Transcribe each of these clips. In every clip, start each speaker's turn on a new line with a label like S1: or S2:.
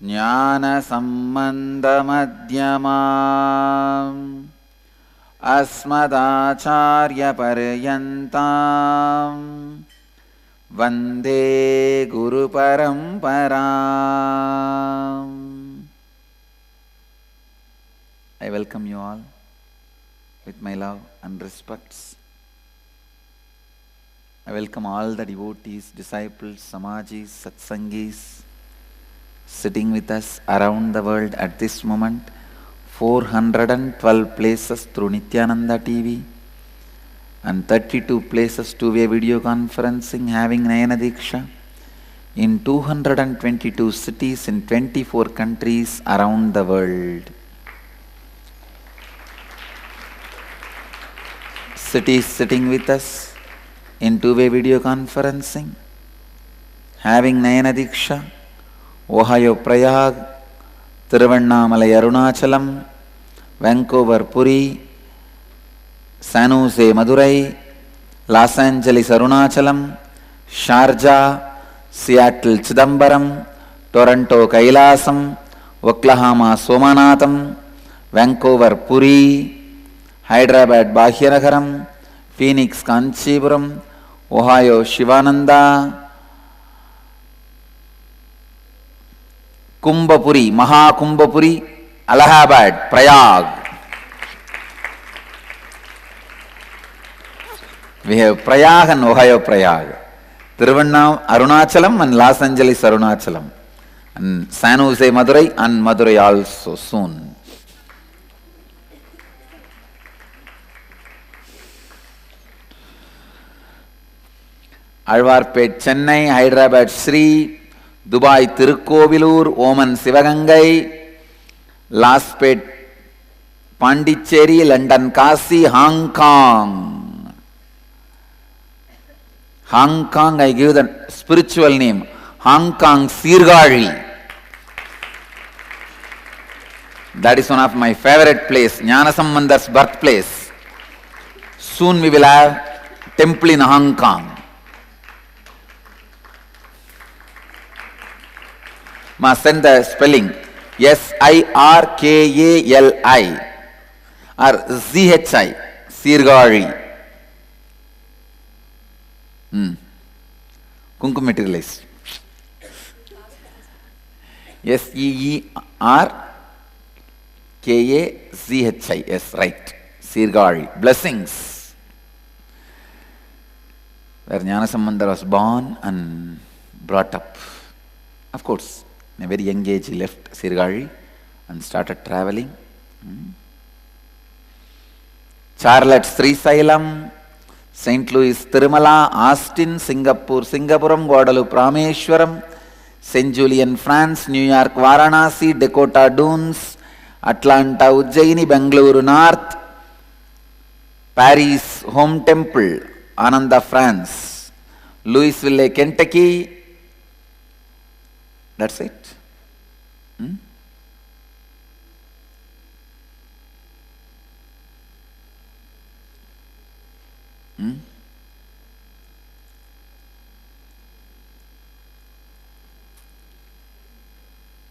S1: ज्ञानसम्बन्धमध्यमाम् अस्मदाचार्यपर्यन्ताम् वन्दे गुरुपरम्पराम्. I welcome you all with my love and respects. I welcome all the devotees, disciples, samajis, satsangis sitting with us around the world at this moment. 412 places through Nithyananda TV and 32 places two-way video conferencing having Nayana Diksha in 222 cities in 24 countries around the world. Cities sitting with us in two-way video conferencing having Nayana Diksha: Ohio Prayag, Tiruvannamalai Arunachalam, Vancouver Puri, San Jose Madurai, Los Angeles Arunachalam, Sharjah, Seattle Chidambaram, Toronto Kailasam, Oklahoma Somanatham, Vancouver Puri, Hyderabad Bhagyanagaram, Phoenix Kanchipuram, Ohio Shivananda, Kumbhapuri, Mahakumbhapuri, Allahabad, Prayag. We have Prayag and Ohio Prayag, Tiruvannam Arunachalam and Los Angeles Arunachalam, and San Jose Madurai and Madurai also soon. Alvarpet Chennai, Hyderabad Sri, Dubai Tirukkovilur, Oman Sivagangai, Laspet Pondicherry, London Kasi, Hong Kong. Hong Kong, I give the spiritual name, Hong Kong Sirgari. That is one of my favorite place, Jnanasambandar's birthplace. Soon we will have temple in Hong Kong. Must send the spelling Sirkali or Zhi, Sirgari. Kumkum materialized. Seerkazhi, yes, right. Sirgari. Blessings. Where Jnanasambandar was born and brought up. Of course, in a very young age, he left Sirgari and started traveling. Charlotte, Srisailam, St. Louis, Tirumala, Austin, Singapuram, Guadalupe, Rameshwaram, St. Julian, France, New York, Varanasi, Dakota Dunes, Atlanta, Ujjaini, Bangalore North, Paris, Home Temple, Ananda, France, Louisville, Kentucky. That's it.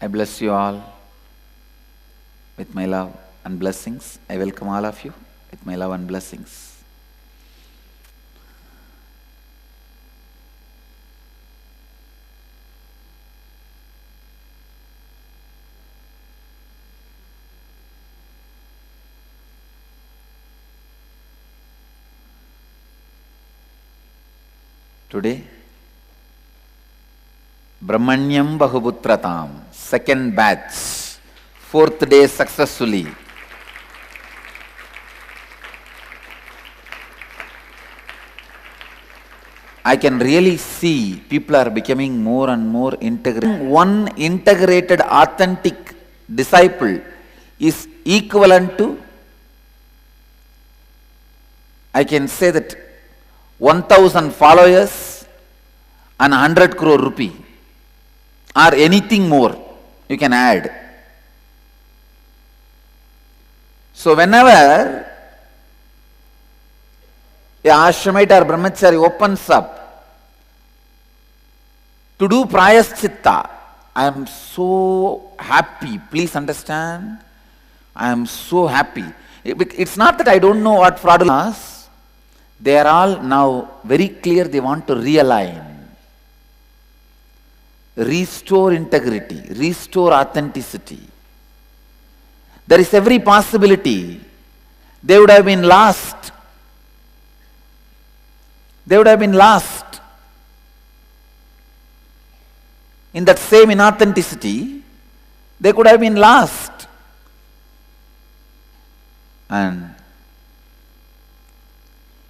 S1: I bless you all with my love and blessings. I welcome all of you with my love and blessings. Today, Brahmanyam Bahuputratam, second batch, 4th day successfully. I can really see people are becoming more and more integrated. One integrated, authentic disciple is equivalent to, I can say that, 1,000 followers and 100 crore rupee or anything more you can add. So whenever a Ashramite or Brahmachari opens up to do Prayaschitta, I am so happy. Please understand. I am so happy. It's not that I don't know what fraudulence is. They are all now very clear. They want to realign, restore integrity, restore authenticity. There is every possibility they would have been lost. They would have been lost in that same inauthenticity. They could have been lost. And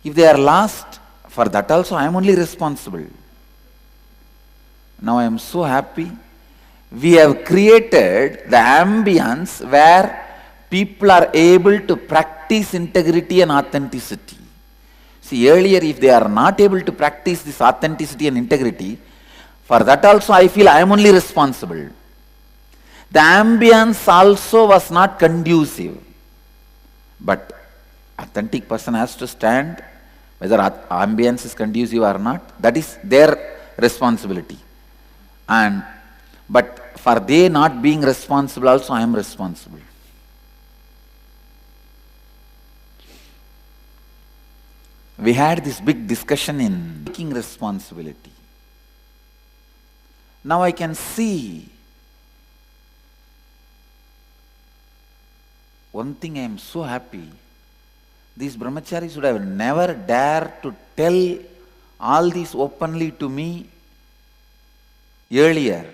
S1: if they are lost, for that also I am only responsible. Now I am so happy. We have created the ambience where people are able to practice integrity and authenticity. See, earlier if they are not able to practice this authenticity and integrity, for that also I feel I am only responsible. The ambience also was not conducive. But authentic person has to stand, whether ambience is conducive or not, that is their responsibility. But for they not being responsible also I am responsible. We had this big discussion in taking responsibility. Now I can see one thing. I am so happy. These brahmacharis would have never dared to tell all this openly to me earlier.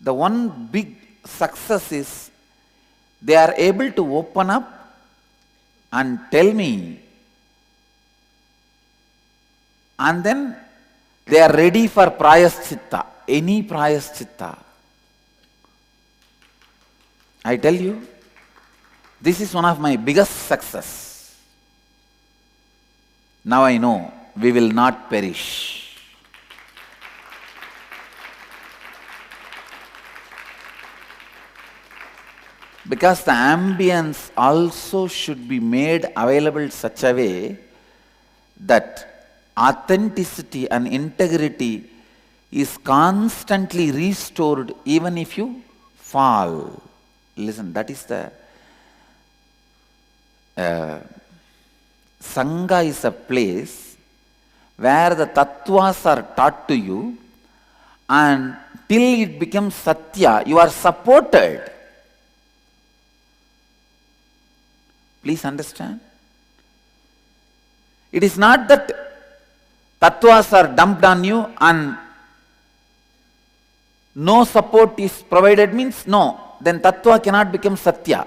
S1: The one big success is they are able to open up and tell me, and then they are ready for Prayaschitta, any Prayaschitta. I tell you, this is one of my biggest success. Now I know we will not perish. Because the ambience also should be made available such a way that authenticity and integrity is constantly restored even if you fall. Listen, that is the Sangha is a place where the tattwas are taught to you, and till it becomes satya, you are supported. Please understand. It is not that tattwas are dumped on you and no support is provided, means no. Then tattva cannot become satya.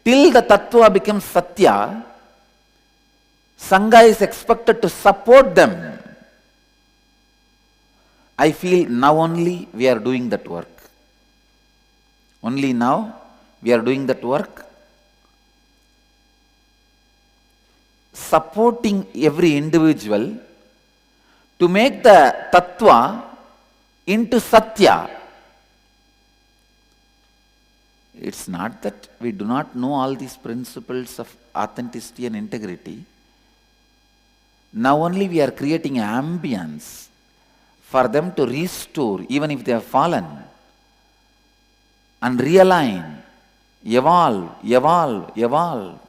S1: Till the tattva becomes satya, Sangha is expected to support them. I feel now only we are doing that work. Only now we are doing that work. Supporting every individual to make the tattva into satya. It's not that we do not know all these principles of authenticity and integrity. Now only we are creating an ambience for them to restore, even if they have fallen, and realign, evolve, evolve, evolve.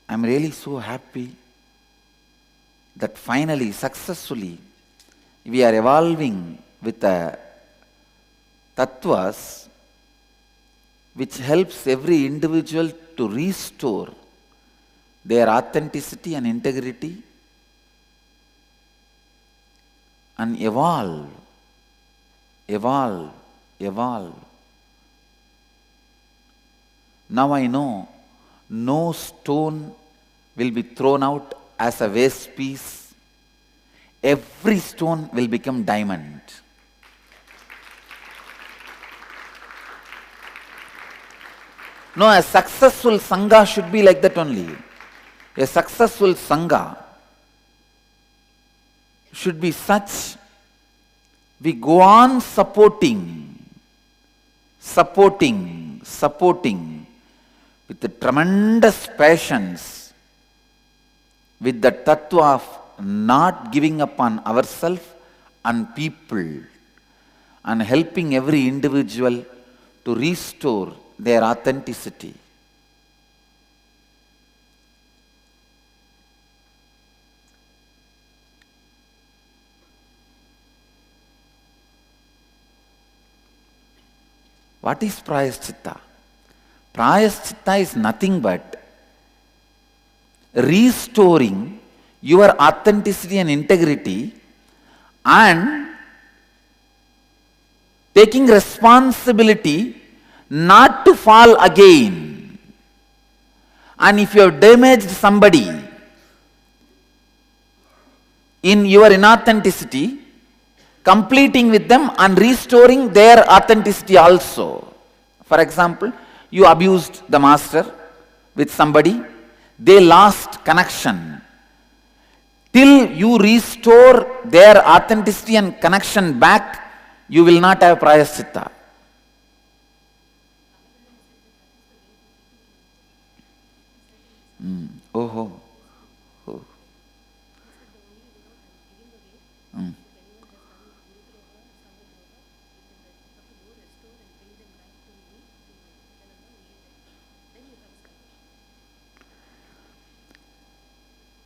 S1: I'm really so happy that finally, successfully, we are evolving with the tattwas which helps every individual to restore their authenticity and integrity and evolve, evolve, evolve. Now I know no stone will be thrown out as a waste piece. Every stone will become diamond. No, a successful Sangha should be like that only. A successful Sangha should be such, we go on supporting with the tremendous passions with the tattwa of not giving up on ourselves and people, and helping every individual to restore their authenticity. What is Prayaschitta? Prayaschitta is nothing but restoring your authenticity and integrity and taking responsibility not to fall again. And if you have damaged somebody in your inauthenticity, completing with them and restoring their authenticity also. For example, you abused the master with somebody, they lost connection. Till you restore their authenticity and connection back, you will not have Prayaschitta. Oh.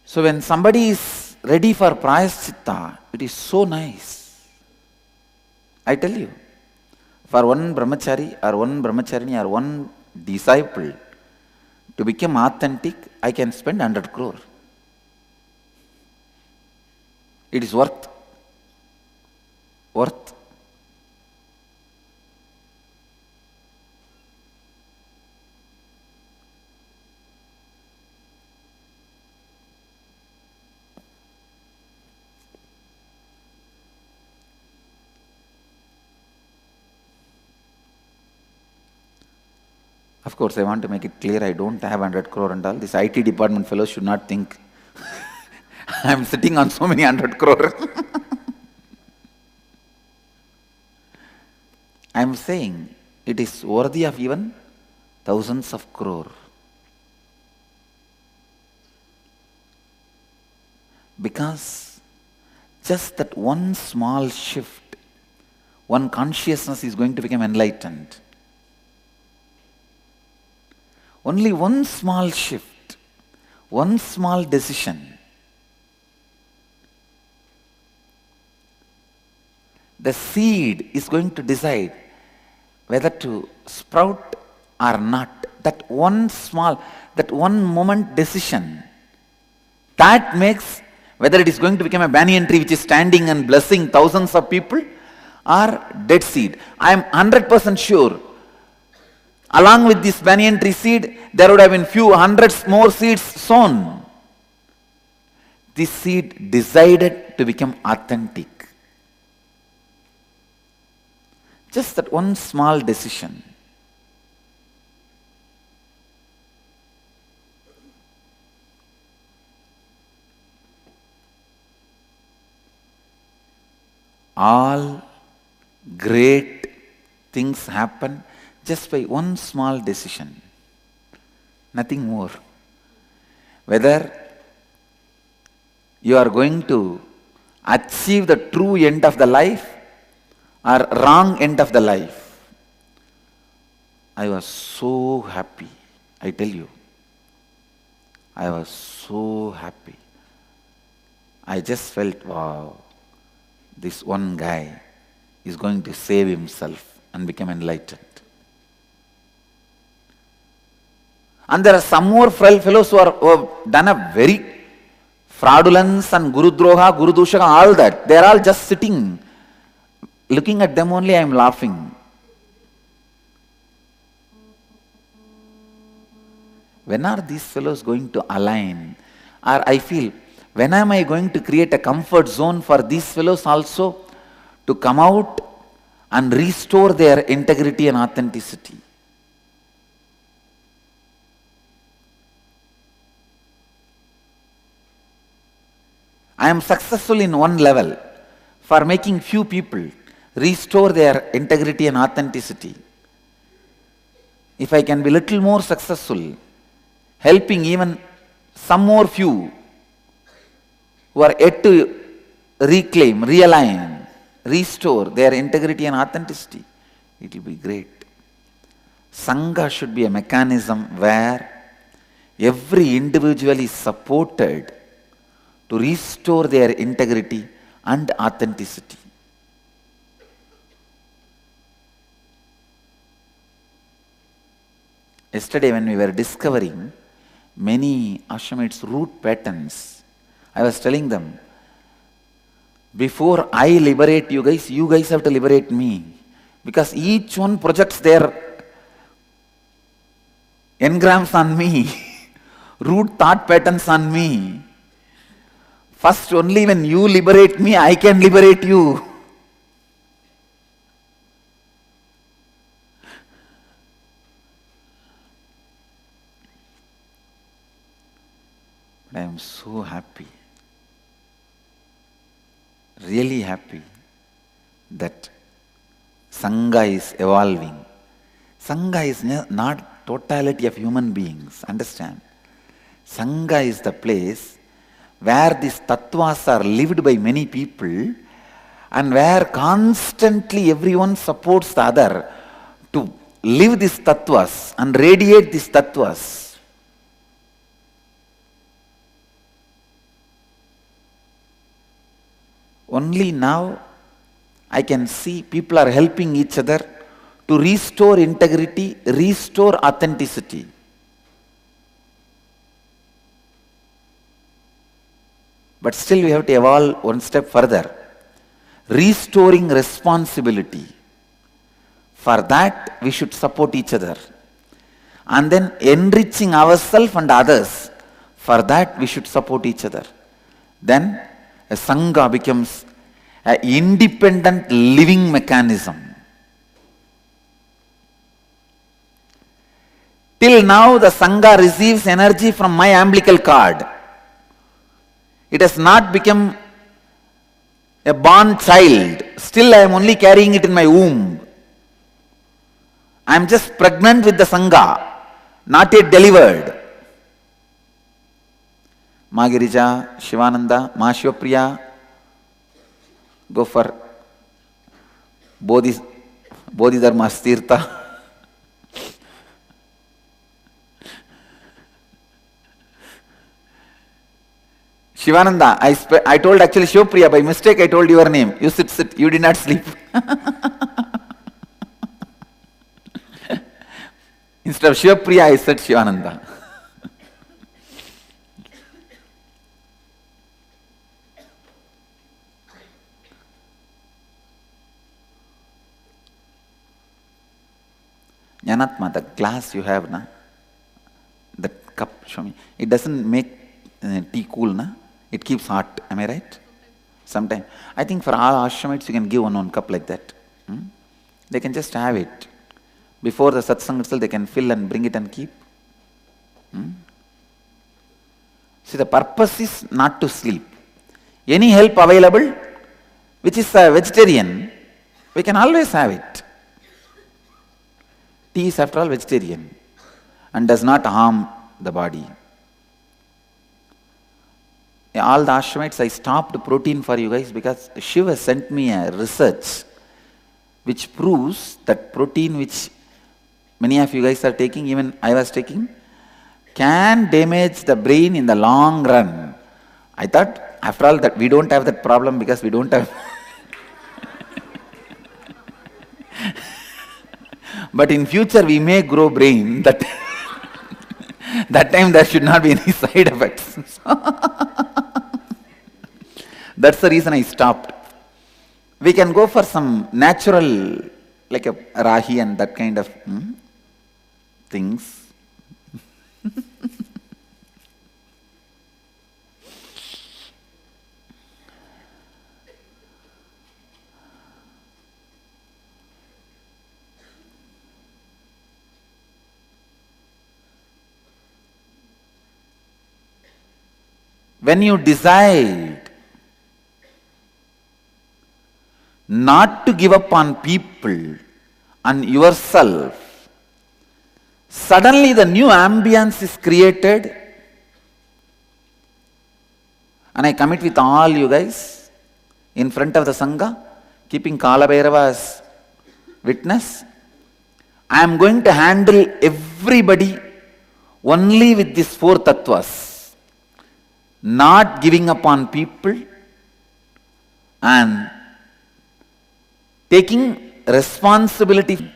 S1: So when somebody is ready for Prayaschitta, it is so nice. I tell you, for one Brahmachari or one Brahmacharini or one disciple to become authentic, I can spend 100 crore. It is worth. Of course, I want to make it clear, I don't have 100 crore and all. This IT department fellows should not think I am sitting on so many 100 crore. I am saying it is worthy of even thousands of crore. Because just that one small shift, one consciousness is going to become enlightened. Only one small shift, one small decision. The seed is going to decide whether to sprout or not. That one moment decision, that makes whether it is going to become a banyan tree which is standing and blessing thousands of people or dead seed. I am 100% sure, along with this banyan tree seed, there would have been few hundreds more seeds sown. This seed decided to become authentic. Just that one small decision. All great things happen just by one small decision. Nothing more. Whether you are going to achieve the true end of the life or wrong end of the life. I was so happy, I tell you. I was so happy. I just felt, wow, this one guy is going to save himself and become enlightened. And there are some more fellows who have done a very fraudulence and Guru Droha, Guru Dushaka, all that. They are all just sitting. Looking at them only, I am laughing. When are these fellows going to align? Or I feel, when am I going to create a comfort zone for these fellows also to come out and restore their integrity and authenticity? I am successful in one level for making few people restore their integrity and authenticity. If I can be little more successful, helping even some more few who are yet to reclaim, realign, restore their integrity and authenticity. It will be great. Sangha should be a mechanism where every individual is supported to restore their integrity and authenticity. Yesterday when we were discovering many Ashramites' root patterns, I was telling them, before I liberate you guys have to liberate me. Because each one projects their engrams on me, root thought patterns on me. First, only when you liberate me, I can liberate you. But I am so happy, really happy that Sangha is evolving. Sangha is not totality of human beings, understand? Sangha is the place where these tattwas are lived by many people and where constantly everyone supports the other to live these tattwas and radiate these tattwas. Only now I can see people are helping each other to restore integrity, restore authenticity. But still we have to evolve one step further. Restoring responsibility. For that we should support each other. And then enriching ourselves and others. For that we should support each other. Then a Sangha becomes an independent living mechanism. Till now the Sangha receives energy from my umbilical cord. It has not become a born child. Still I am only carrying it in my womb. I am just pregnant with the Sangha, not yet delivered. Ma Girija, Shivananda, Ma Shivapriya, go for Bodhidharma Tirtha. Shivananda, I told actually Shivapriya, by mistake I told your name. You sit, you did not sleep. Instead of Shivapriya, I said Shivananda. Jnanatma, the glass you have, na? That cup, show me. It doesn't make tea cool, na? It keeps hot. Am I right? Sometimes. I think for all Ashramites, you can give one cup like that. They can just have it. Before the satsang itself, they can fill and bring it and keep. See, the purpose is not to sleep. Any help available, which is a vegetarian, we can always have it. Tea is after all vegetarian and does not harm the body. All the Ashramites, I stopped protein for you guys because Shiva sent me a research which proves that protein which many of you guys are taking, even I was taking, can damage the brain in the long run. I thought, after all, that we don't have that problem because we don't have... But in future we may grow brain, that time there should not be any side effects. That's the reason I stopped. We can go for some natural, like a rahi and that kind of things. When you decide not to give up on people and yourself, suddenly the new ambience is created and I commit with all you guys in front of the Sangha, keeping Kala Bhairava as witness, I am going to handle everybody only with these 4 tattwas, not giving up on people and taking responsibility.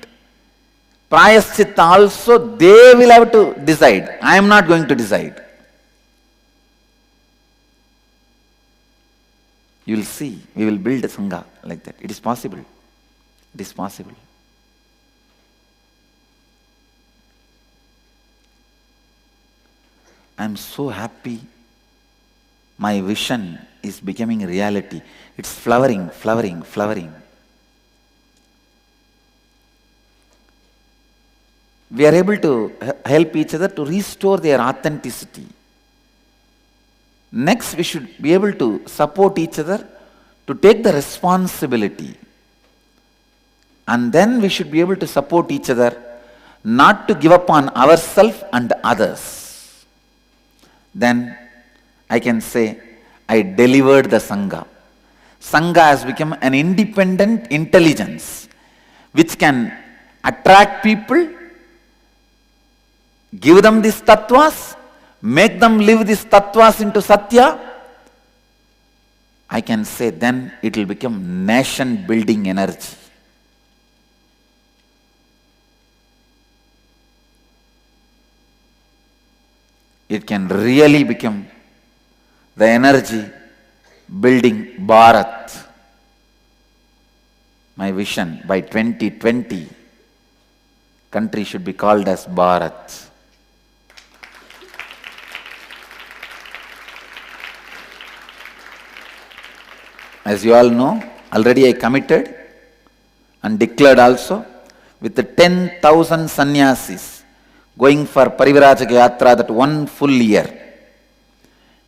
S1: Prayaschitta also, they will have to decide. I am not going to decide. You will see, we will build a Sangha like that. It is possible. It is possible. I am so happy. My vision is becoming reality. It's flowering, flowering, flowering. We are able to help each other to restore their authenticity. Next, we should be able to support each other to take the responsibility. And then we should be able to support each other not to give up on ourselves and others. Then I can say, I delivered the Sangha. Sangha has become an independent intelligence which can attract people, give them these tattwas, make them live these tattwas into satya. I can say then it will become nation building energy. It can really become the energy building Bharat. My vision, by 2020, country should be called as Bharat. As you all know, already I committed and declared also with the 10,000 sannyasis going for Parivirajaka Yatra that one full year.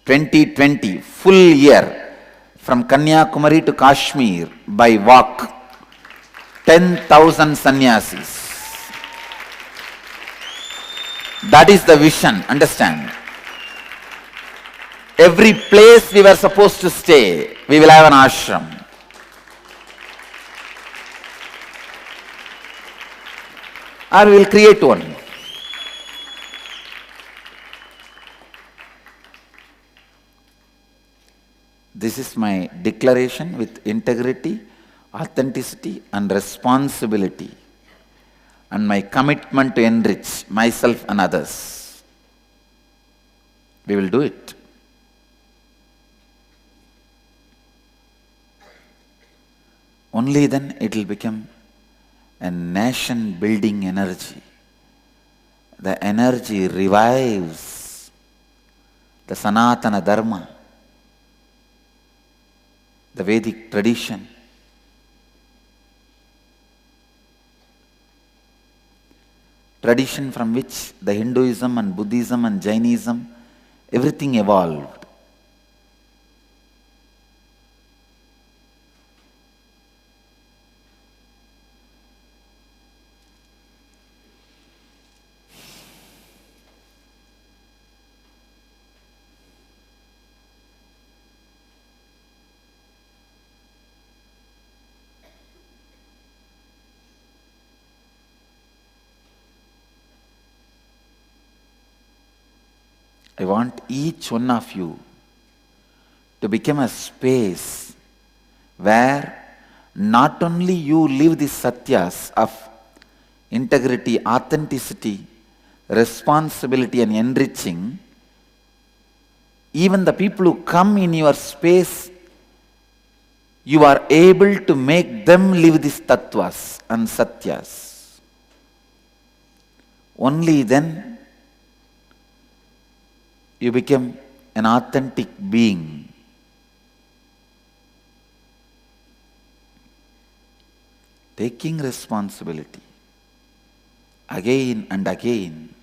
S1: 2020, full year from Kanyakumari to Kashmir by walk. 10,000 sannyasis. That is the vision, understand. Every place we were supposed to stay, we will have an ashram. Or we will create one. This is my declaration with integrity, authenticity and responsibility, and my commitment to enrich myself and others. We will do it. Only then it will become a nation building energy. The energy revives the Sanatana Dharma, the Vedic tradition. Tradition from which the Hinduism and Buddhism and Jainism, everything evolved. I want each one of you to become a space where not only you live the satyas of integrity, authenticity, responsibility and enriching, even the people who come in your space, you are able to make them live these tattwas and satyas. Only then you become an authentic being. Taking responsibility again and again.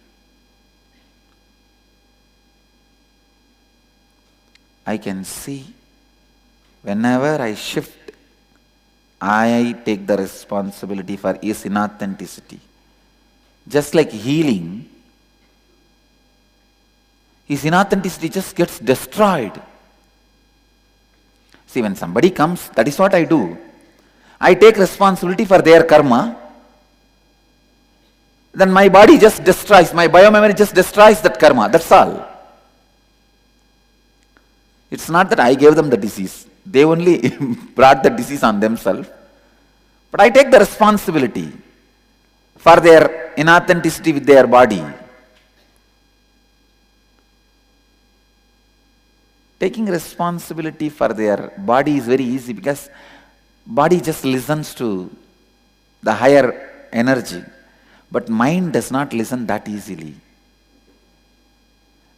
S1: I can see whenever I shift, I take the responsibility for his inauthenticity. Just like healing, his inauthenticity just gets destroyed. See, when somebody comes, that is what I do. I take responsibility for their karma. Then my body just destroys, my biomemory just destroys that karma. That's all. It's not that I gave them the disease. They only brought the disease on themselves. But I take the responsibility for their inauthenticity with their body. Taking responsibility for their body is very easy because body just listens to the higher energy. But mind does not listen that easily.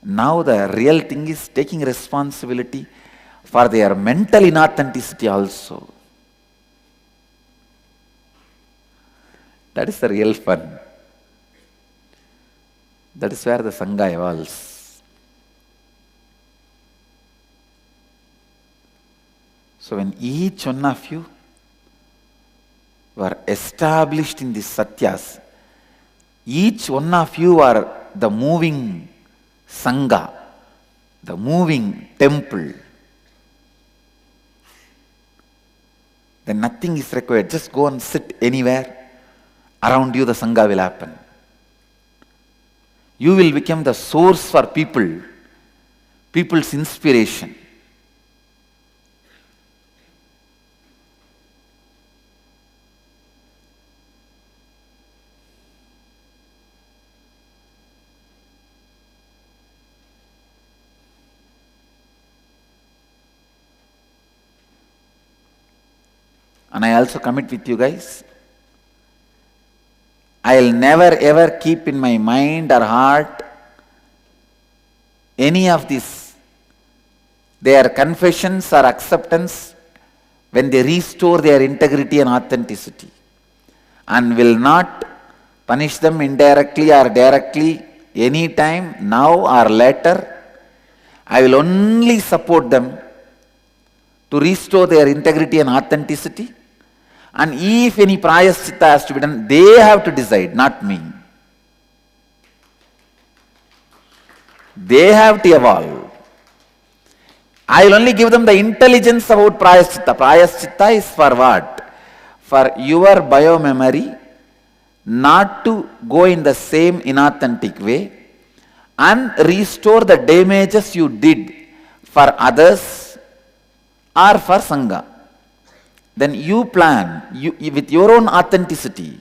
S1: Now the real thing is taking responsibility for their mental inauthenticity also. That is the real fun. That is where the Sangha evolves. So when each one of you were established in these satyas, each one of you are the moving Sangha, the moving temple, then nothing is required. Just go and sit anywhere. Around you the Sangha will happen. You will become the source for people, people's inspiration. And I also commit with you guys, I'll never ever keep in my mind or heart any of this, their confessions or acceptance when they restore their integrity and authenticity, and will not punish them indirectly or directly anytime, now or later. I will only support them to restore their integrity and authenticity. And if any Prayaschitta has to be done, they have to decide, not me. They have to evolve. I will only give them the intelligence about Prayaschitta. Prayaschitta is for what? For your biomemory not to go in the same inauthentic way and restore the damages you did for others or for Sangha. Then you plan, with your own authenticity,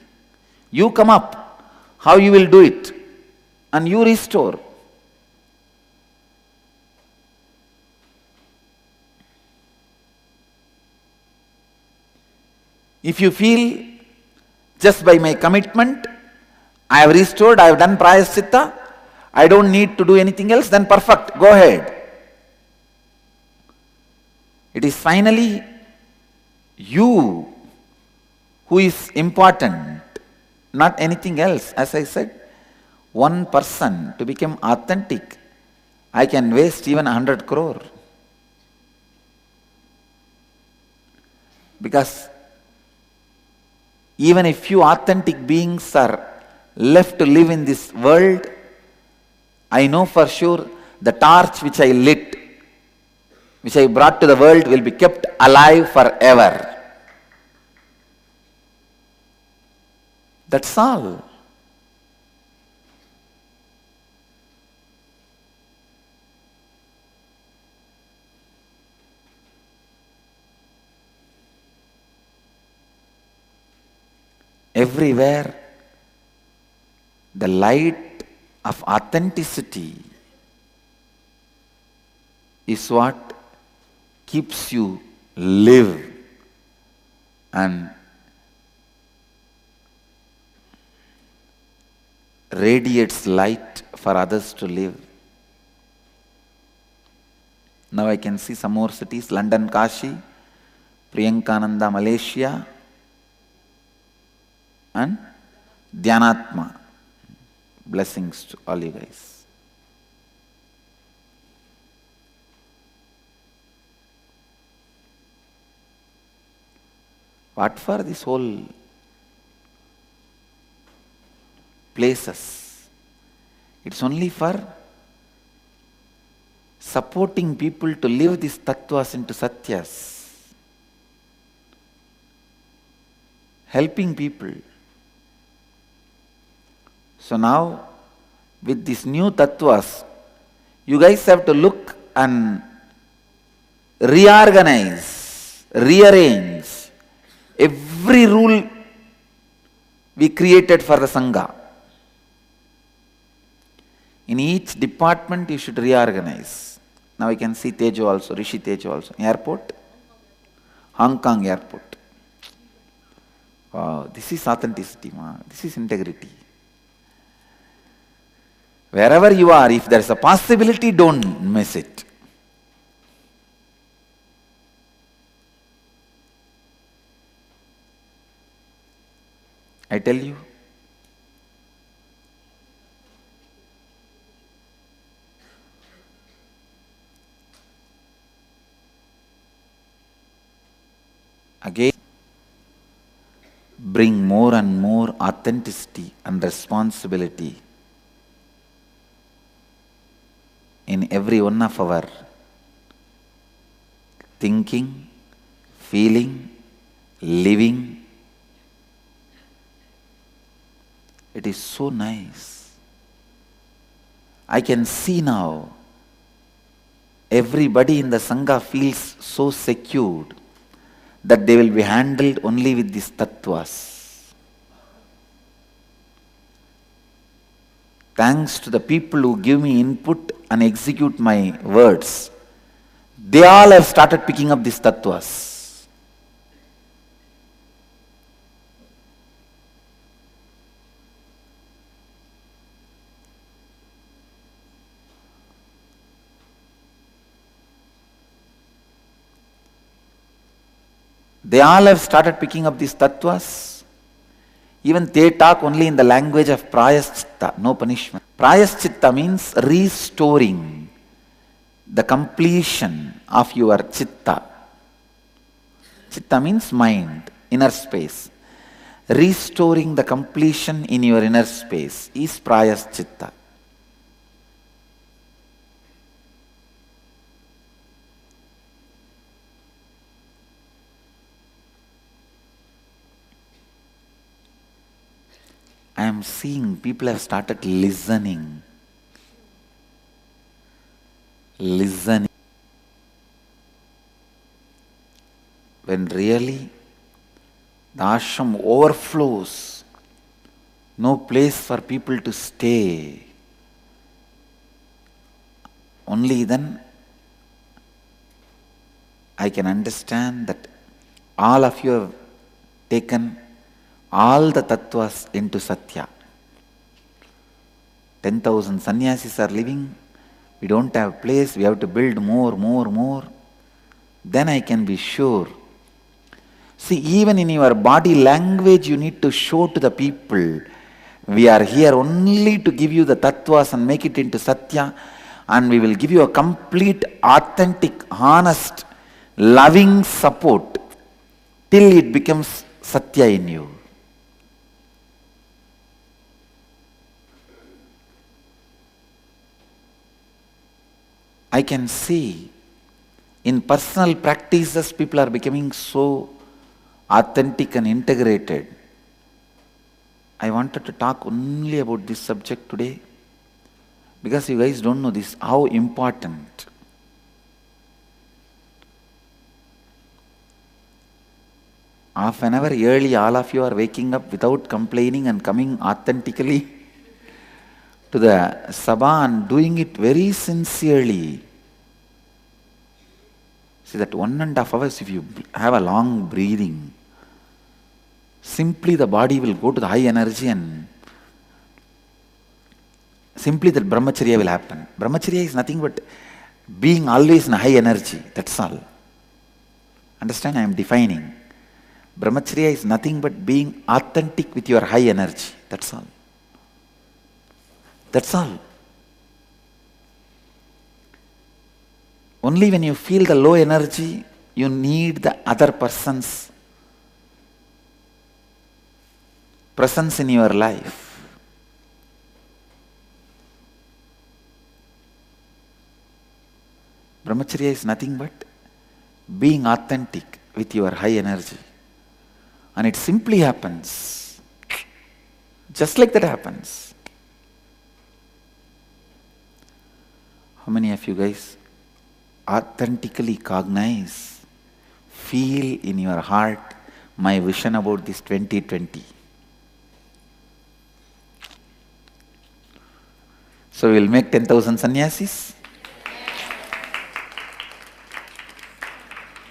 S1: you come up, how you will do it, and you restore. If you feel, just by my commitment, I have restored, I have done Prayaschitta, I don't need to do anything else, then perfect, go ahead. It is finally you who is important, not anything else. As I said, one person to become authentic, I can waste even 100 crore. Because even if few authentic beings are left to live in this world, I know for sure the torch which I lit, which I brought to the world, will be kept alive forever. That's all. Everywhere, the light of authenticity is what keeps you live and radiates light for others to live. Now I can see some more cities: London, Kashi, Priyankananda, Malaysia, and Dhyanatma. Blessings to all you guys. What for this whole places? It's only for supporting people to live these tattwas into satyas. helping people. So now, with these new tattwas, you guys have to look and reorganize, rearrange every rule we created for the Sangha. In each department, you should reorganize. Now I can see Tejo also, Rishi Tejo also. Airport? Hong Kong airport. Wow, this is authenticity, this is integrity. Wherever you are, if there is a possibility, don't miss it. I tell you, again, bring more and more authenticity and responsibility in every one of our thinking, feeling, living. It is so nice. I can see now everybody in the Sangha feels so secured that they will be handled only with these tattwas. Thanks to the people who give me input and execute my words, they all have started picking up these tattwas. They all have started picking up these tattwas. Even they talk only in the language of Prayaschitta, no punishment. Prayaschitta means restoring the completion of your chitta. Chitta means mind, inner space. Restoring the completion in your inner space is Prayaschitta. I am seeing people have started listening. Listening. When really the ashram overflows, no place for people to stay. Only then I can understand that all of you have taken all the tattwas into Satya. 10,000 sannyasis are living. We don't have place. We have to build more. Then I can be sure. See, even in your body language, you need to show to the people, we are here only to give you the tattwas and make it into Satya, and we will give you a complete, authentic, honest, loving support till it becomes Satya in you. I can see in personal practices people are becoming so authentic and integrated. I wanted to talk only about this subject today because you guys don't know this, how important. Half an hour early, all of you are waking up without complaining and coming authentically to the Sabha and doing it very sincerely. See, that 1.5 hours, if you have a long breathing, simply the body will go to the high energy and simply that Brahmacharya will happen. Brahmacharya is nothing but being always in high energy, that's all. Understand? I am defining. Brahmacharya is nothing but being authentic with your high energy, that's all. That's all. Only when you feel the low energy, you need the other person's presence in your life. Brahmacharya is nothing but being authentic with your high energy. And it simply happens. Just like that happens. How many of you guys authentically cognize, feel in your heart my vision about this 2020? So we'll make 10,000 sannyasis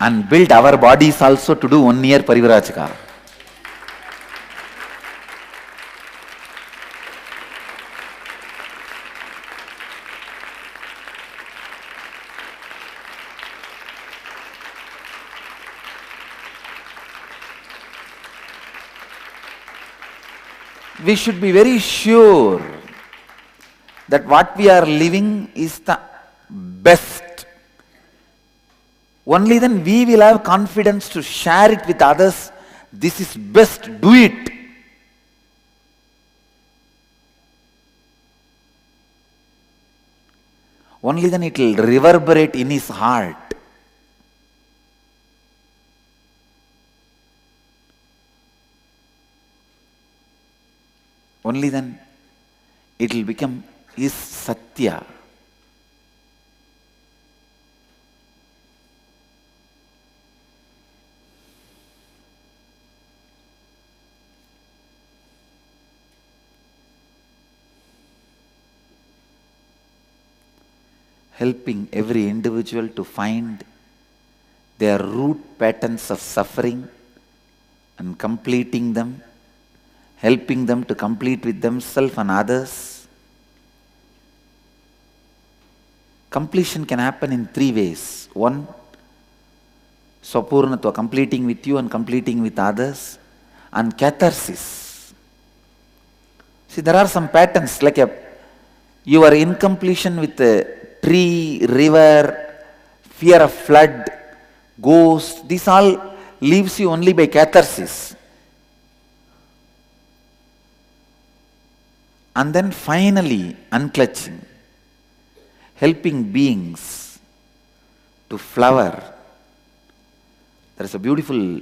S1: and build our bodies also to do 1 year parivrajaka. We should be very sure that what we are living is the best. Only then we will have confidence to share it with others. This is best, do it. Only then it will reverberate in his heart. Only then it will become his satya. Helping every individual to find their root patterns of suffering and completing them, helping them to complete with themselves and others. Completion can happen in 3 ways. 1, Swapurnatva, completing with you and completing with others. And catharsis. See, there are some patterns like your incompletion with a tree, river, fear of flood, ghost. This all leaves you only by catharsis. And then finally, unclutching, helping beings to flower. There is a beautiful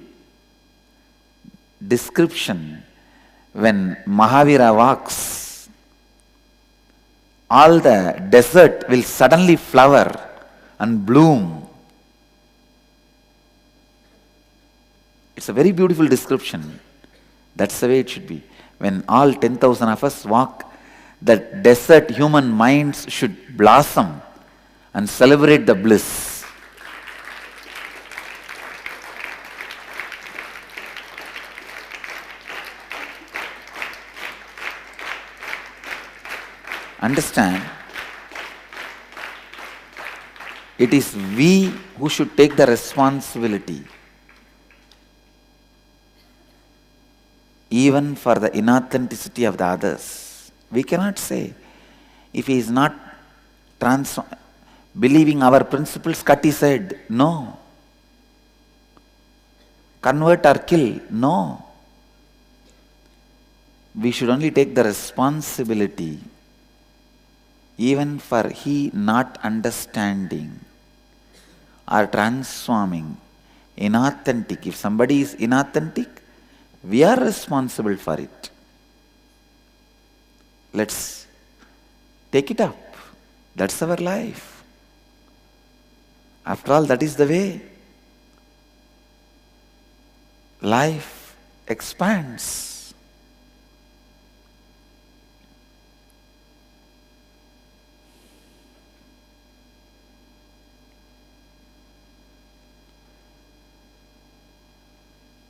S1: description when Mahavira walks, all the desert will suddenly flower and bloom. It's a very beautiful description. That's the way it should be. When all 10,000 of us walk, that desert human minds should blossom and celebrate the bliss. Understand, it is we who should take the responsibility even for the inauthenticity of the others. We cannot say, if he is not believing our principles, cut his head. No. Convert or kill. No. We should only take the responsibility even for he not understanding or transforming, inauthentic. If somebody is inauthentic, we are responsible for it. Let's take it up. That's our life. After all, that is the way life expands.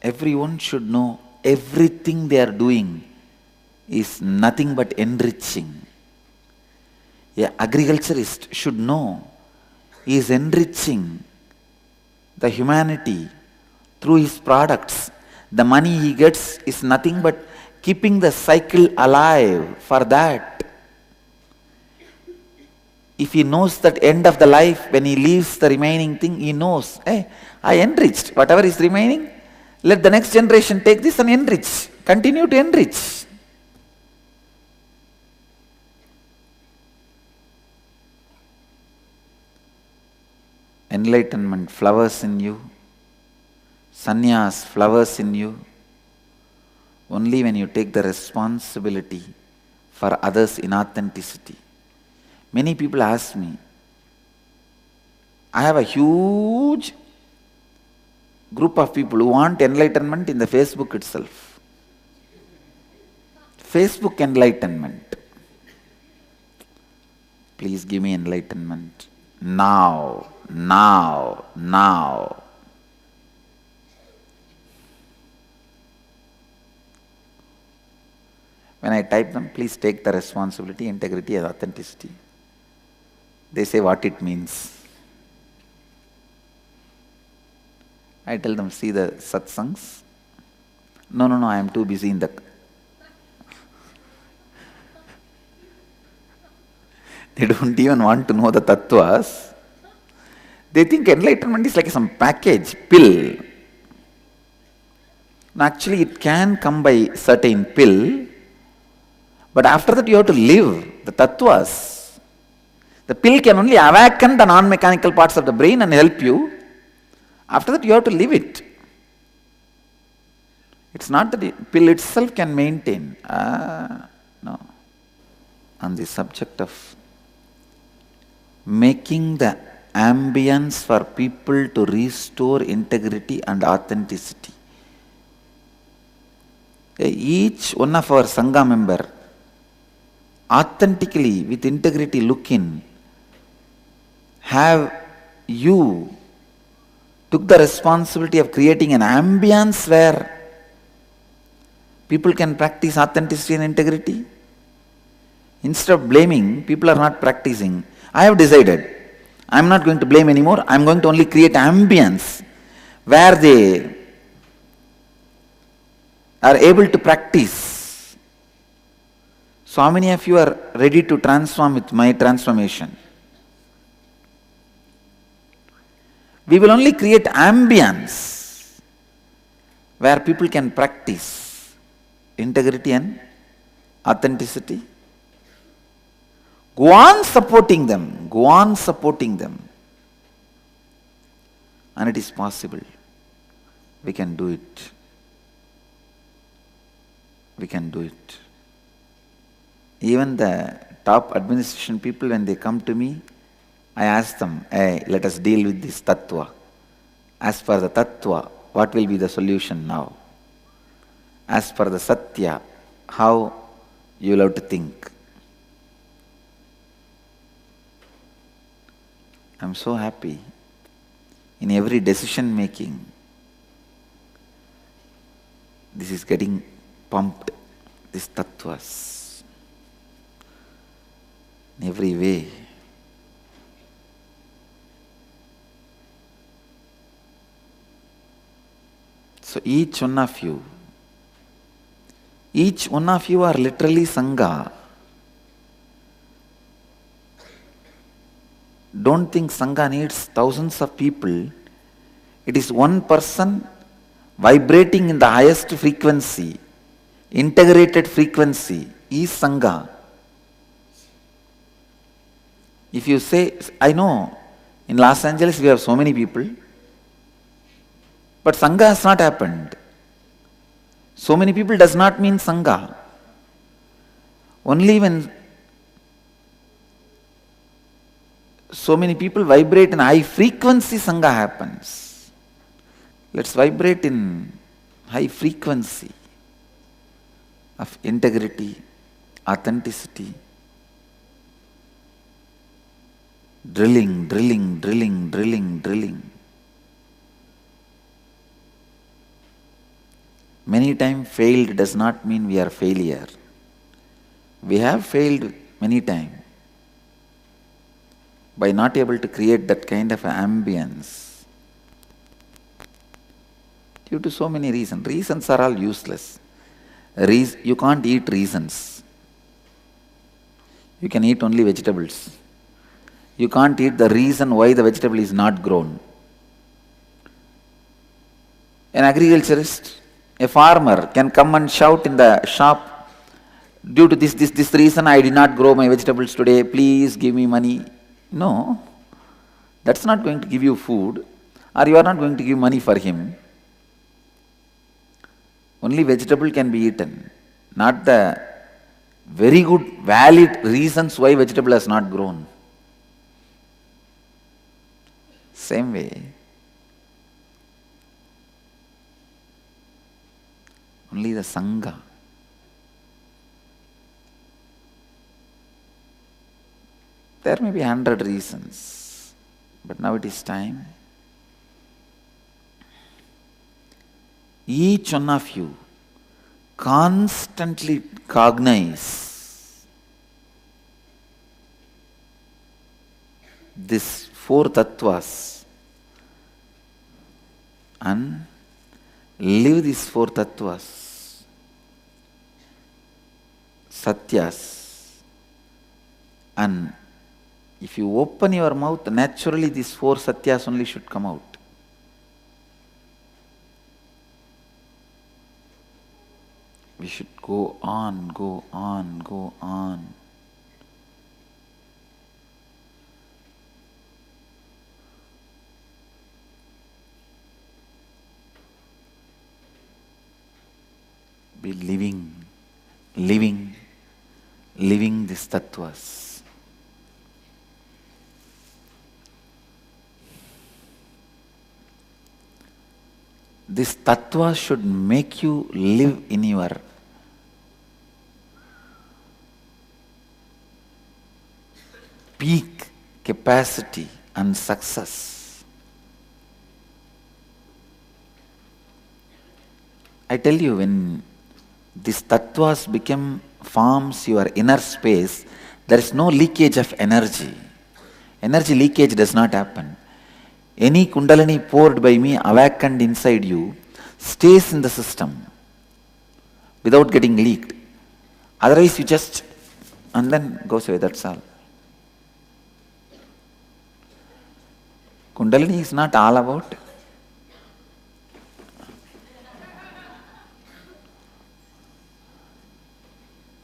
S1: Everyone should know everything they are doing is nothing but enriching. An agriculturist should know he is enriching the humanity through his products. The money he gets is nothing but keeping the cycle alive for that. If he knows that end of the life, when he leaves the remaining thing, he knows, hey, I enriched whatever is remaining. Let the next generation take this and enrich. Continue to enrich. Enlightenment flowers in you. Sannyas flowers in you. only when you take the responsibility for others' inauthenticity. Many people ask me, I have a huge group of people who want enlightenment in the Facebook itself. Facebook enlightenment. Please give me enlightenment. Now, now, now. When I type them, please take the responsibility, integrity and authenticity. They say what it means. I tell them, see the satsangs. No, I am too busy in the... They don't even want to know the tattwas. They think enlightenment is like some package, pill. Now, actually, it can come by certain pill, but after that you have to live the tattwas. The pill can only awaken the non-mechanical parts of the brain and help you. After that you have to live it. It's not that the pill itself can maintain. No. On the subject of making the ambience for people to restore integrity and authenticity. Each one of our Sangha member authentically, with integrity, look in. Have you took the responsibility of creating an ambience where people can practice authenticity and integrity? Instead of blaming, people are not practicing. I have decided, I am not going to blame anymore, I am going to only create ambience where they are able to practice. So how many of you are ready to transform with my transformation? We will only create ambience where people can practice integrity and authenticity. Go on supporting them. Go on supporting them. And it is possible. We can do it. We can do it. Even the top administration people, when they come to me, I ask them, hey, let us deal with this tattwa. As per the tattwa, what will be the solution now? As per the satya, how you will have to think. I am so happy. In every decision making, this is getting pumped, these tattwas. In every way. So each one of you are literally Sangha. Don't think Sangha needs thousands of people. It is one person vibrating in the highest frequency, integrated frequency, is Sangha. If you say, I know, in Los Angeles we have so many people, but Sangha has not happened. So many people does not mean Sangha. Only when so many people vibrate in high frequency, Sangha happens. Let's vibrate in high frequency of integrity, authenticity. Drilling, drilling, drilling, drilling, drilling. Many times failed does not mean we are failure. We have failed many times by not able to create that kind of ambience due to so many reasons. Reasons are all useless. You can't eat reasons. You can eat only vegetables. You can't eat the reason why the vegetable is not grown. An agriculturist, a farmer can come and shout in the shop, due to this reason I did not grow my vegetables today, please give me money. No, that's not going to give you food, or you are not going to give money for him. Only vegetable can be eaten, not the very good, valid reasons why vegetable has not grown. Same way, only the Sangha. There may be 100 reasons, but now it is time. Each one of you constantly cognize these 4 tattwas and live these 4 tattwas, satyas, and if you open your mouth, naturally these 4 satyas only should come out. We should go on, go on, go on. Be living these tattwas. This tattva should make you live in your peak capacity and success. I tell you, when these tattwas forms your inner space, there is no leakage of energy. Energy leakage does not happen. Any kundalini poured by me, awakened inside you, stays in the system without getting leaked. Otherwise you just, and then goes away, that's all. Kundalini is not all about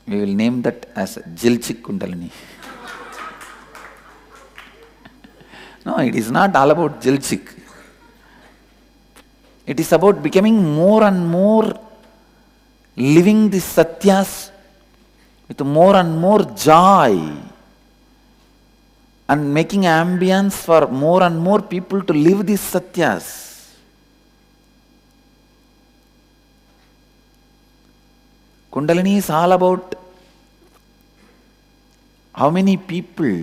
S1: we will name that as Jilchik Kundalini. No, it is not all about Jilchik. It is about becoming more and more, living the satyas with more and more joy and making ambience for more and more people to live these satyas. Kundalini is all about how many people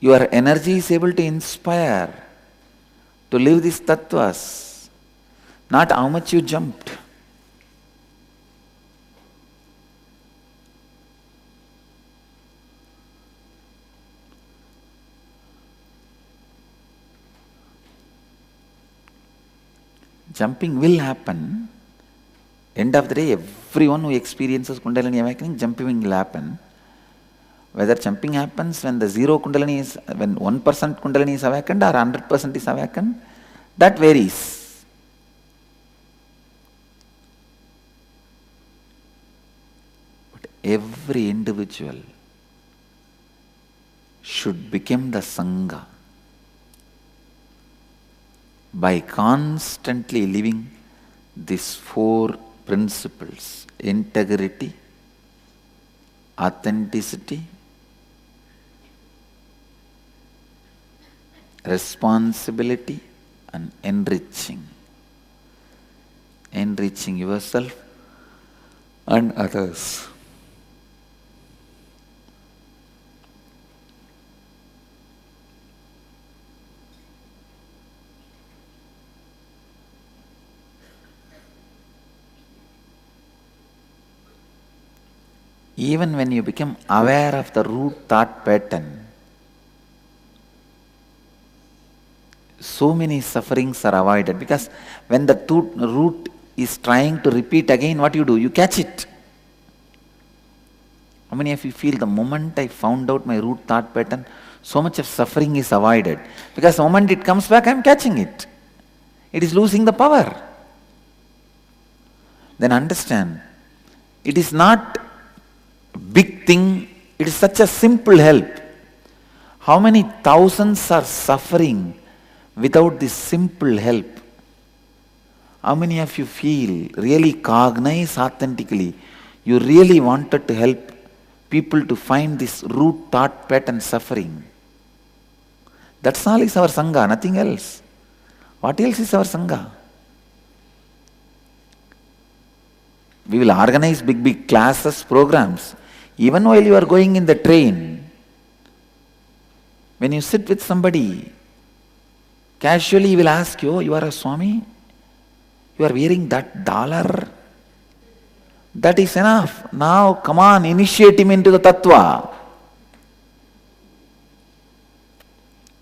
S1: your energy is able to inspire to live these tattwas, not how much you jumped. Jumping will happen. End of the day, everyone who experiences Kundalini awakening, jumping will happen. Whether jumping happens when the 0 Kundalini is, when 1% Kundalini is awakened or 100% is awakened, that varies. But every individual should become the Sangha by constantly living these 4 principles: integrity, authenticity, responsibility, and enriching. Enriching yourself and others. Even when you become aware of the root thought pattern, so many sufferings are avoided, because when the root is trying to repeat again, what you do? You catch it. How many of you feel the moment I found out my root thought pattern, so much of suffering is avoided? Because the moment it comes back, I am catching it. It is losing the power. Then understand, it is not a big thing, it is such a simple help. How many thousands are suffering without this simple help? How many of you feel, really cognize authentically, you really wanted to help people to find this root thought pattern suffering? That's all is our Sangha, nothing else. What else is our Sangha? We will organize big classes, programs. Even while you are going in the train, when you sit with somebody, casually he will ask you, you are a Swami? You are wearing that dollar? That is enough. Now come on, initiate him into the tattwa.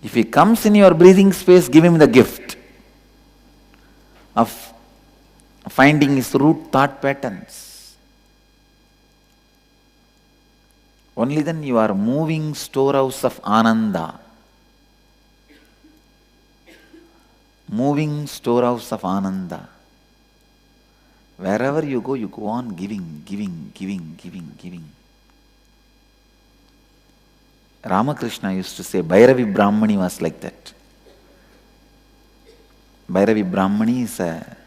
S1: If he comes in your breathing space, give him the gift of finding his root thought patterns. Only then you are moving storehouse of Ananda. Moving storehouse of Ananda. Wherever you go on giving. Ramakrishna used to say, Bhairavi Brahmani was like that. Bhairavi Brahmani is a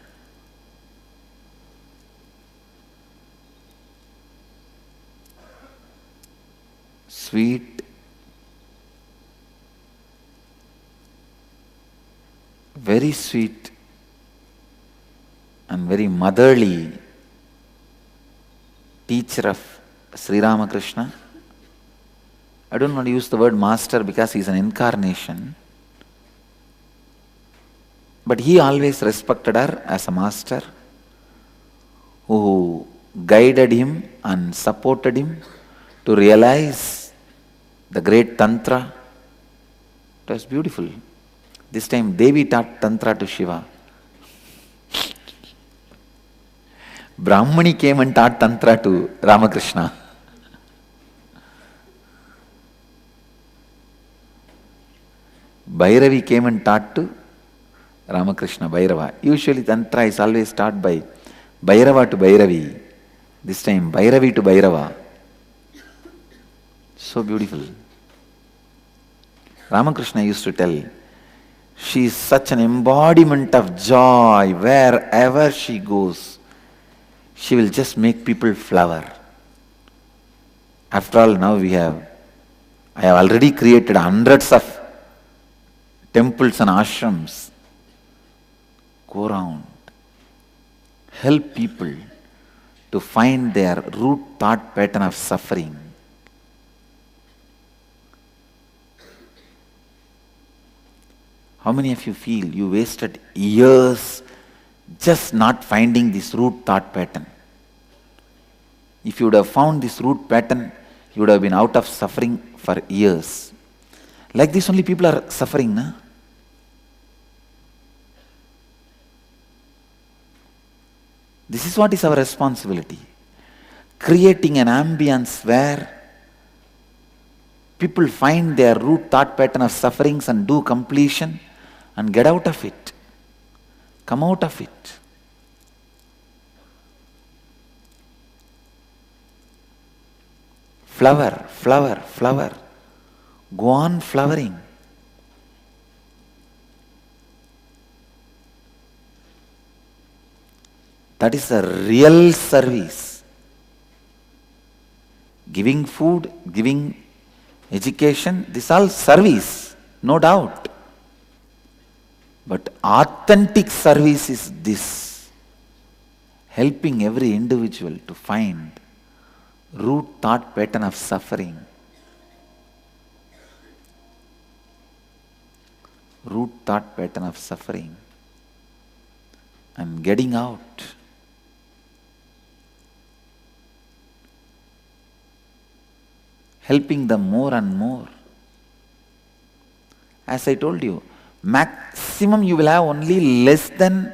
S1: sweet, very sweet and very motherly teacher of Sri Ramakrishna. I don't want to use the word master because he is an incarnation. But he always respected her as a master who guided him and supported him to realize the great Tantra. It was beautiful. This time Devi taught Tantra to Shiva. Brahmani came and taught Tantra to Ramakrishna. Bhairavi came and taught to Ramakrishna, Bhairava. Usually Tantra is always taught by Bhairava to Bhairavi. This time Bhairavi to Bhairava. So beautiful. Ramakrishna used to tell, she is such an embodiment of joy. Wherever she goes, she will just make people flower. After all, now I have already created hundreds of temples and ashrams. Go around, help people to find their root thought pattern of suffering. How many of you feel you wasted years just not finding this root thought pattern? If you would have found this root pattern, you would have been out of suffering for years. Like this only people are suffering, na? This is what is our responsibility. Creating an ambience where people find their root thought pattern of sufferings and do completion and get out of it. Come out of it. Flower, flower, flower. Go on flowering. That is a real service. Giving food, giving education, this all service, no doubt. But authentic service is this, helping every individual to find root thought pattern of suffering. Root thought pattern of suffering and getting out. Helping them more and more. As I told you, maximum you will have only less than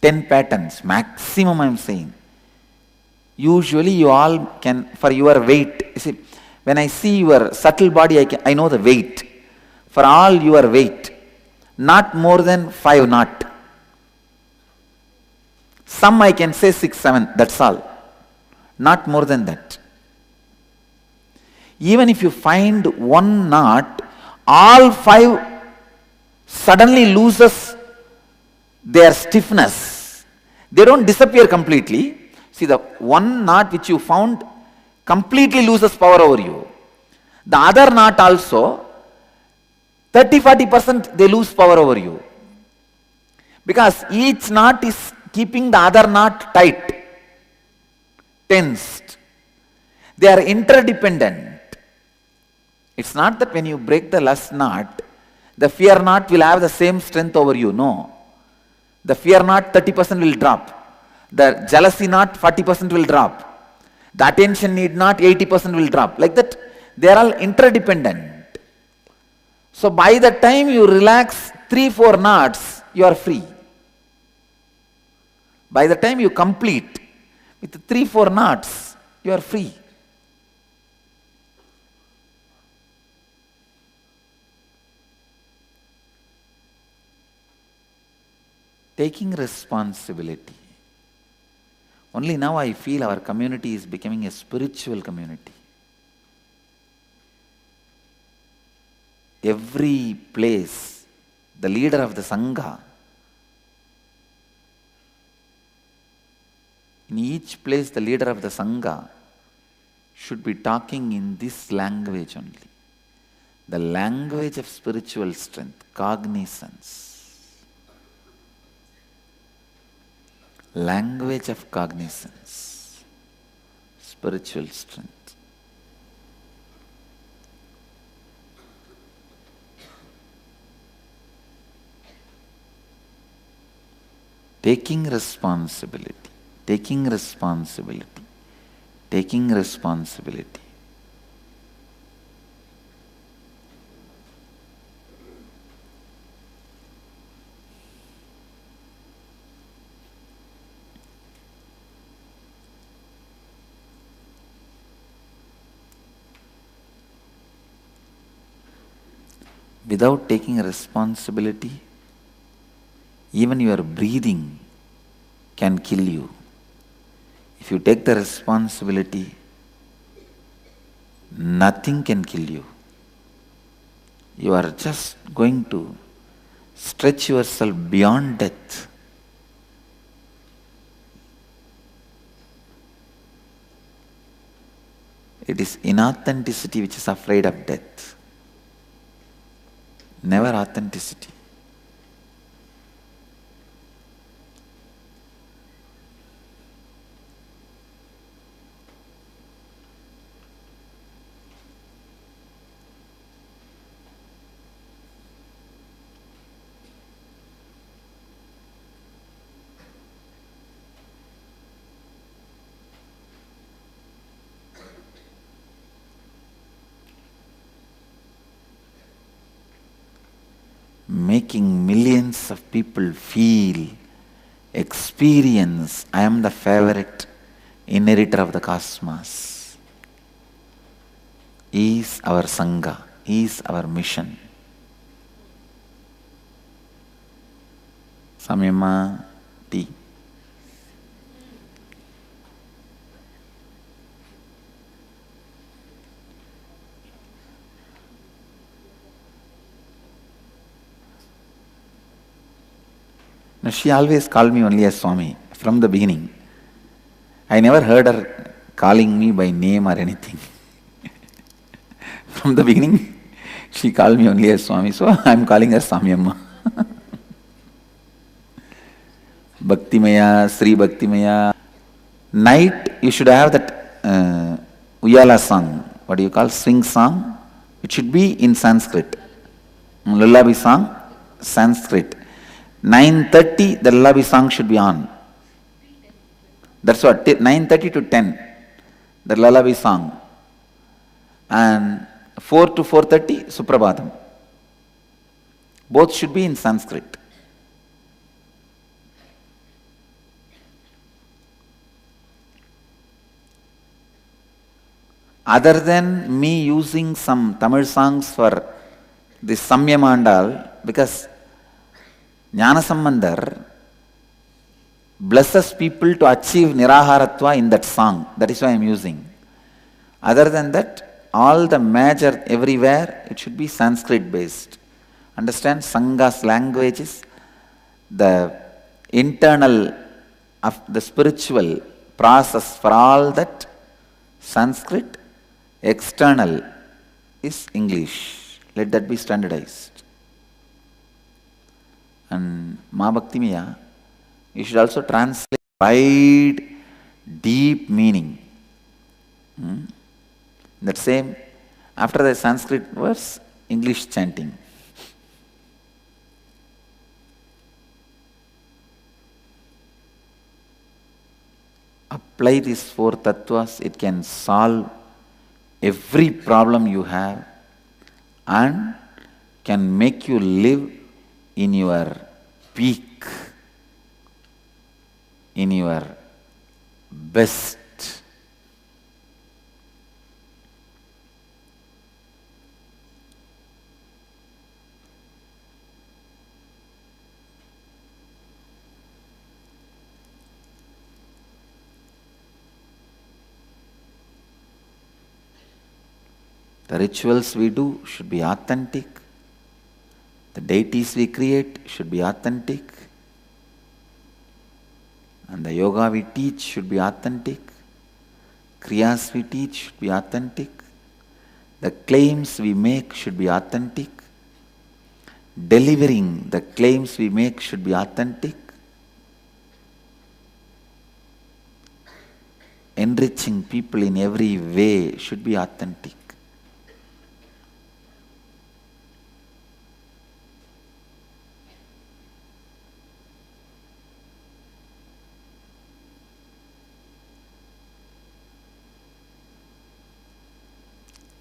S1: 10 patterns. Maximum I am saying. Usually you all can, for your weight, you see, when I see your subtle body, I know the weight. For all your weight, not more than 5 knot. Some I can say 6, 7, that's all. Not more than that. Even if you find 1 knot, all 5 suddenly loses their stiffness. They don't disappear completely. See, the one knot which you found completely loses power over you. The other knot also, 30-40% they lose power over you. Because each knot is keeping the other knot tight, tensed. They are interdependent. It's not that when you break the lust knot, the fear knot will have the same strength over you. No. The fear knot 30% will drop. The jealousy knot 40% will drop. The attention need knot 80% will drop. Like that, they are all interdependent. So by the time you relax 3-4 knots, you are free. By the time you complete with 3-4 knots, you are free. Taking responsibility. Only now I feel our community is becoming a spiritual community. Every place, the leader of the Sangha, in each place the leader of the Sangha should be talking in this language only. The language of spiritual strength, cognizance. Language of cognizance, spiritual strength. Taking responsibility, taking responsibility, taking responsibility. Without taking responsibility, even your breathing can kill you. If you take the responsibility, nothing can kill you. You are just going to stretch yourself beyond death. It is inauthenticity which is afraid of death. Never authenticity. Making millions of people feel, experience, I am the favorite inheritor of the cosmos, is our Sangha, is our mission. Samyama tea. Now, she always called me only as Swami from the beginning. I never heard her calling me by name or anything. From the beginning, she called me only as Swami, so I am calling her Samyamma. Bhaktimaya, Sri Bhaktimaya. Night, you should have that Uyala song. What do you call? Swing song. It should be in Sanskrit. Lullaby song, Sanskrit. 9:30, the lullaby song should be on. That's what, 9:30 to 10, the lullaby song. And 4 to 4:30, Suprabhatam. Both should be in Sanskrit. Other than me using some Tamil songs for this Samyamandal, because Jnanasambandar blesses people to achieve Niraharatva in that song. That is why I am using. Other than that, all the major everywhere, it should be Sanskrit based. Understand? Sangha's language is the internal of the spiritual process for all that Sanskrit, external is English. Let that be standardized. And Ma Bhakti Miya, you should also translate wide, deep meaning. That same, after the Sanskrit verse, English chanting. Apply these four tattwas, it can solve every problem you have and can make you live in your peak, in your best. The rituals we do should be authentic. The deities we create should be authentic. And the yoga we teach should be authentic. Kriyas we teach should be authentic. The claims we make should be authentic. Delivering the claims we make should be authentic. Enriching people in every way should be authentic.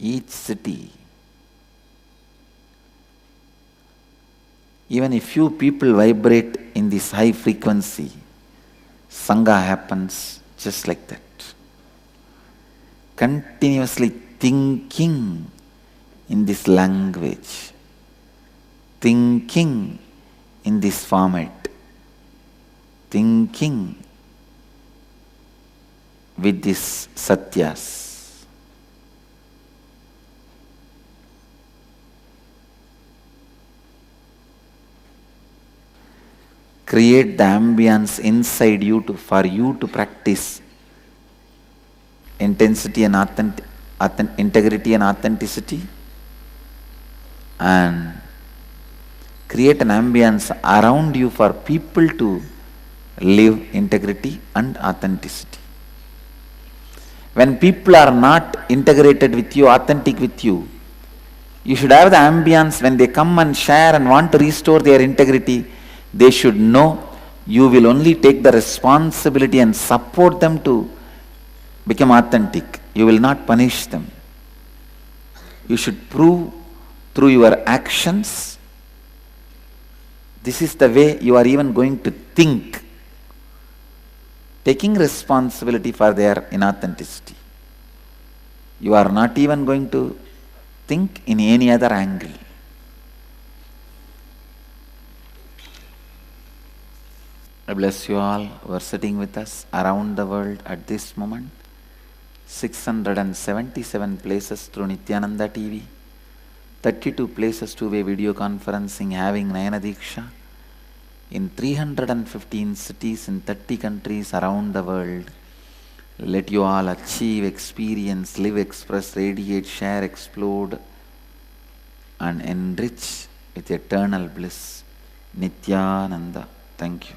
S1: Each city, even if few people vibrate in this high frequency, Sangha happens just like that. Continuously thinking in this language, thinking in this format, thinking with these satyas. Create the ambience inside you for you to practice intensity and integrity and authenticity, and create an ambience around you for people to live integrity and authenticity. When people are not integrated with you, authentic with you, you should have the ambience when they come and share and want to restore their integrity. They should know you will only take the responsibility and support them to become authentic. You will not punish them. You should prove through your actions. This is the way you are even going to think, taking responsibility for their inauthenticity. You are not even going to think in any other angle. I bless you all who are sitting with us around the world at this moment. 677 places through Nithyananda TV, 32 places two-way video conferencing having Nayana Diksha, in 315 cities in 30 countries around the world. Let you all achieve, experience, live, express, radiate, share, explode and enrich with eternal bliss. Nithyananda. Thank you.